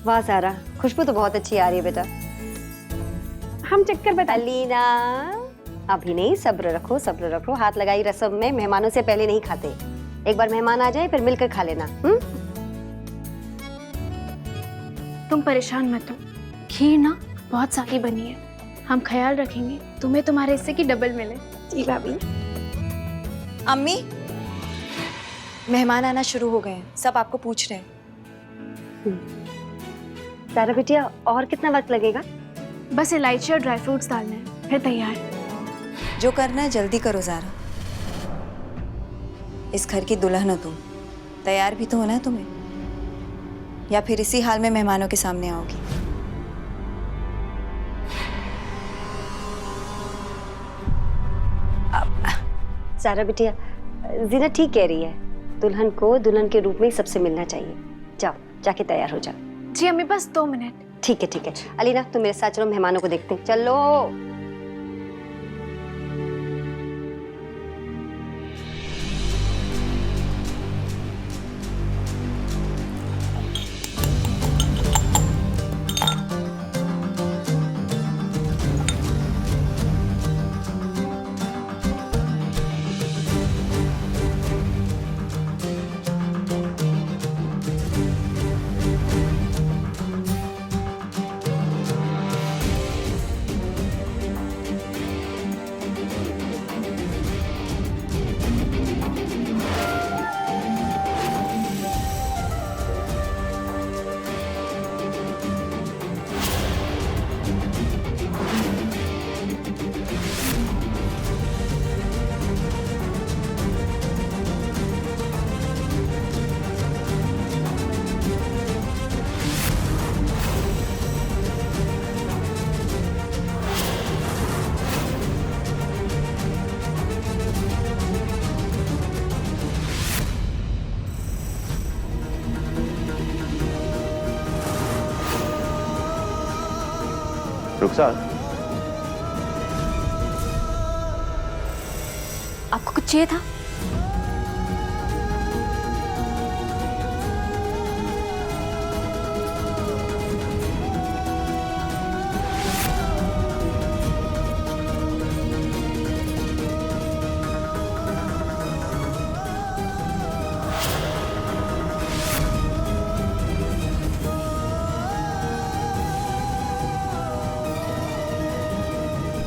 वाह सारा, खुशबू तो बहुत अच्छी आ रही है बेटा। हम चक्कर बता। अलीना, अभी नहीं, सब्र रखो सब्र रखो। हाथ लगाई रस्म में मेहमानों से पहले नहीं खाते। एक बार मेहमान आ जाए फिर मिलकर खा लेना। तुम परेशान मत हो, खीर ना बहुत सारी बनी है, हम ख्याल रखेंगे तुम्हें तुम्हारे हिस्से की डबल मिले। जी भाभी। अम्मी, मेहमान आना शुरू हो गए हैं, सब आपको पूछ रहे हैं। सारा बिटिया, और कितना वक्त लगेगा? बस इलायची और ड्राई फ्रूट्स डालने हैं, फिर तैयार। जो करना है जल्दी करो ज़ारा, इस घर की दुल्हन हो तुम, तैयार भी तो होना है तुम्हें, या फिर इसी हाल में मेहमानों के सामने आओगी। सारा बिटिया, जीना ठीक कह रही है, दुल्हन को दुल्हन के रूप में ही सबसे मिलना चाहिए। जाओ जाके तैयार हो जाओ। जी अम्मी, बस 2 मिनट। ठीक है। अलीना, तुम मेरे साथ चलो, मेहमानों को देखते हैं। चलो। रुखसार, आपको कुछ चाहिए था?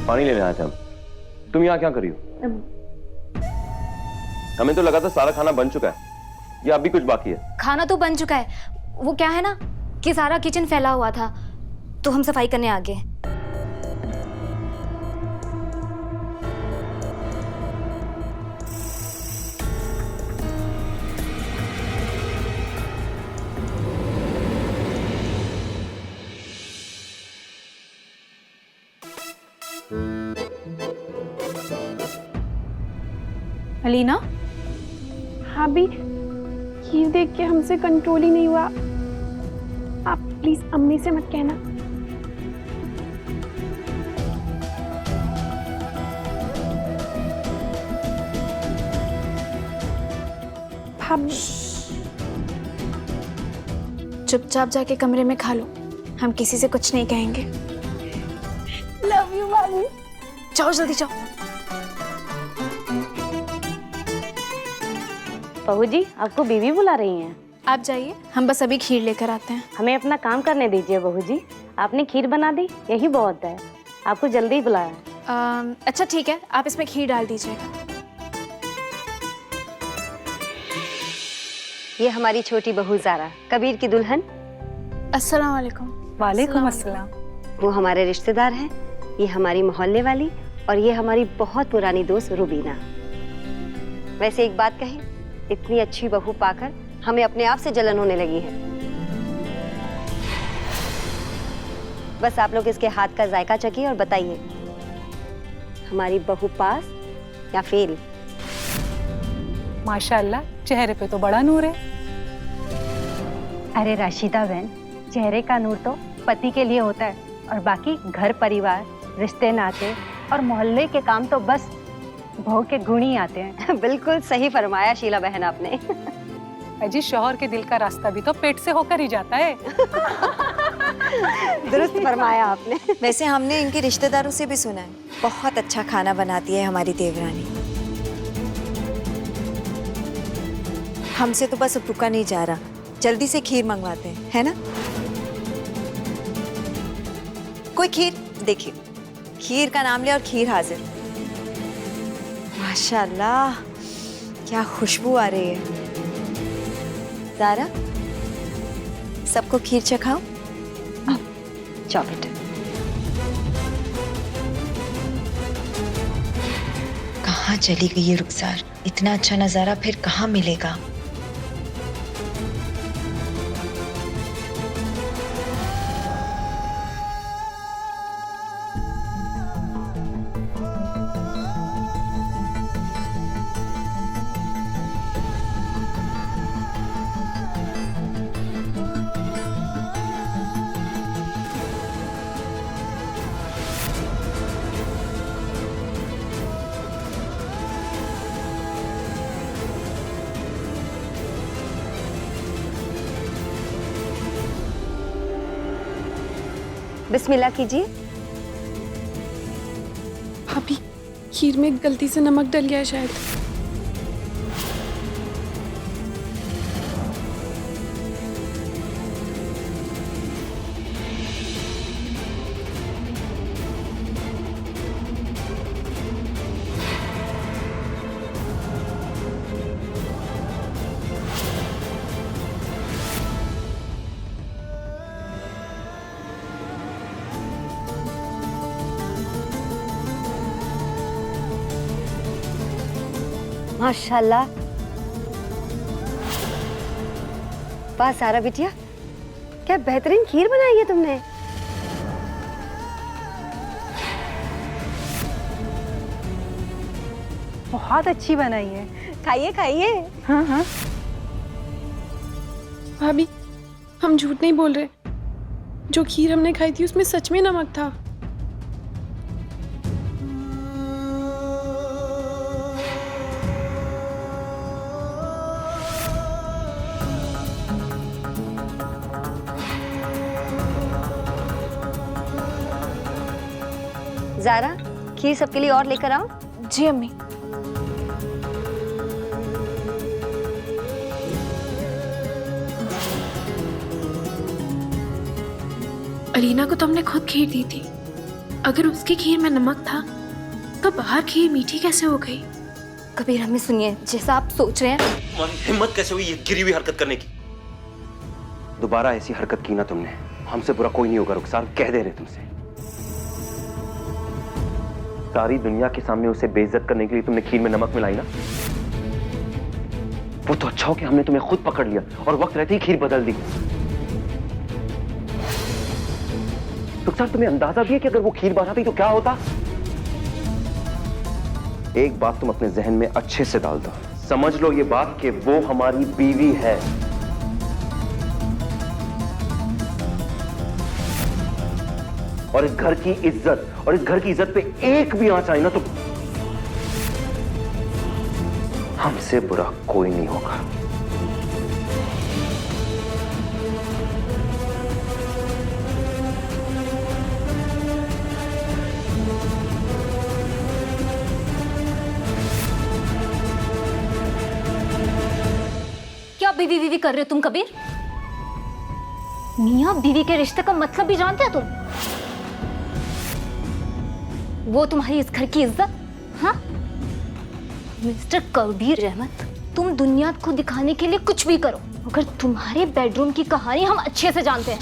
पानी लेने आए थे हम। तुम यहाँ क्या कर रही हो? हमें तो लगा था सारा खाना बन चुका है, या अभी कुछ बाकी है? खाना तो बन चुका है, वो क्या है ना कि सारा किचन फैला हुआ था तो हम सफाई करने आ गए। अलीना, भाभी, खीर देख के हमसे कंट्रोल ही नहीं हुआ। आप प्लीज अम्मी से मत कहना। भाभी, चुपचाप जाके कमरे में खा लो, हम किसी से कुछ नहीं कहेंगे। लव यू भाभी। जाओ जल्दी जाओ। बहू जी, आपको बीवी बुला रही हैं। आप जाइए, हम बस अभी खीर लेकर आते हैं। हमें अपना काम करने दीजिए बहू जी, आपने खीर बना दी यही बहुत है, आपको जल्दी बुलाया है। अच्छा ठीक है, आप इसमें खीर डाल दीजिएगा। ये हमारी छोटी बहू ज़ारा, कबीर की दुल्हन। अस्सलाम वालेकुम। वालेकुम अस्सलाम। वो हमारे रिश्तेदार हैं, ये हमारी मोहल्ले वाली, और ये हमारी बहुत पुरानी दोस्त रुबीना। वैसे एक बात कहें, इतनी अच्छी बहू पाकर हमें अपने आप से जलन होने लगी है। बस आप लोग इसके हाथ का जायका चखिए और बताइए, हमारी बहू पास या फेल? माशाल्लाह, चेहरे पे तो बड़ा नूर है। अरे राशिदा बहन, चेहरे का नूर तो पति के लिए होता है, और बाकी घर परिवार, रिश्ते नाते और मोहल्ले के काम तो बस बहू के गुण ही आते हैं। बिल्कुल सही फरमाया शीला बहन आपने। अजी, शौहर के दिल का रास्ता भी तो पेट से होकर ही जाता है। दुरुस्त फरमाया आपने। वैसे हमने इनके रिश्तेदारों से भी सुना है, बहुत अच्छा खाना बनाती है हमारी देवरानी। हमसे तो बस अब रुका नहीं जा रहा, जल्दी से खीर मंगवाते हैं, है ना? कोई खीर, देखिए खीर का नाम लिया और खीर हाजिर। माशाल्लाह, क्या खुशबू आ रही है। ज़ारा, सबको खीर चखाओ। जाओ बेटा। कहाँ चली गई ये रुखसार? इतना अच्छा नजारा फिर कहाँ मिलेगा? बिस्मिल्लाह कीजिए। भाभी, खीर में गलती से नमक डल गया है शायद। माशाल्लाह। वाह सारा बिटिया, क्या बेहतरीन खीर बनाई है तुमने। बहुत अच्छी बनाई है। खाइए खाइए। हाँ हाँ। भाभी, हम झूठ नहीं बोल रहे, जो खीर हमने खाई थी उसमें सच में नमक था। ज़ारा, खीर सबके लिए और लेकर आओ। जी अम्मी। अलीना को तो हमने खुद खीर दी थी। अगर उसकी खीर में नमक था तो बाहर खीर मीठी कैसे हो गई? कबीर, हमें सुनिए, जैसा आप सोच रहे हैं। तुम्हारी हिम्मत कैसे हुई ये गिरी हुई हरकत करने की? दोबारा ऐसी हरकत की ना तुमने, हमसे बुरा कोई नहीं होगा रुखसार, कह दे रहे तुमसे। सारी दुनिया के सामने उसे बेइज्जत करने के लिए तुमने खीर में नमक मिलाई ना। वो तो अच्छा हो कि हमने तुम्हें खुद पकड़ लिया और वक्त रहते ही खीर बदल दी। रुखसार, तुम्हें अंदाजा भी है कि अगर वो खीर बनाती तो क्या होता? एक बात तुम अपने जहन में अच्छे से डाल दो, समझ लो ये बात कि वो हमारी बीवी है। और इस घर की इज्जत और इस घर की इज्जत पे एक भी आंच आई ना तो हमसे बुरा कोई नहीं होगा। क्या बीवी बीवी कर रहे हो तुम कबीर? मियां बीवी के रिश्ते का मतलब भी जानते हो तुम? वो तुम्हारी इस घर की इज्जत? हाँ मिस्टर कबीर अहमद, तुम दुनिया को दिखाने के लिए कुछ भी करो, मगर तुम्हारे बेडरूम की कहानी हम अच्छे से जानते हैं।